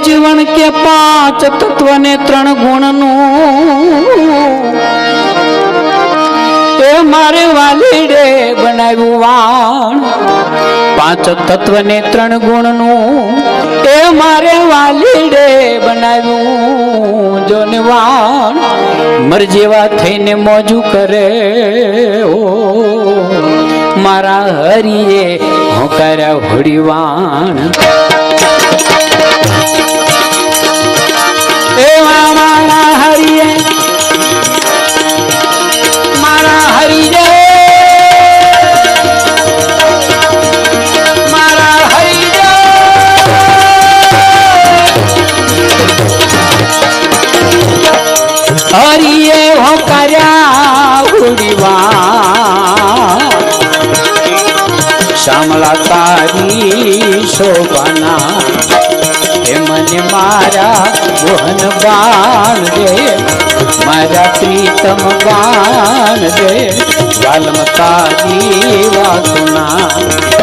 જીવન કે પાંચ તત્વ ને ત્રણ ગુણ નું એ મારે વાલીડે બનાવ્યું વાણ પાંચ તત્વ ને ત્રણ ગુણ નું એ મારે વાલીડે બનાવ્યું જોને વાણ મર જેવા થઈને મોજું કરે ઓ મારા હરિએ હું કર્યા હોડીવાણ એ મારા હરિએ મારા હરિએ મારા હરિએ હરિએ હું કર્યા હોડીવાણ श्यामला तारी शोभना हे मन मारा मोहन बाण दे मारा प्रीतम बाण दे वालम तारी वासुना।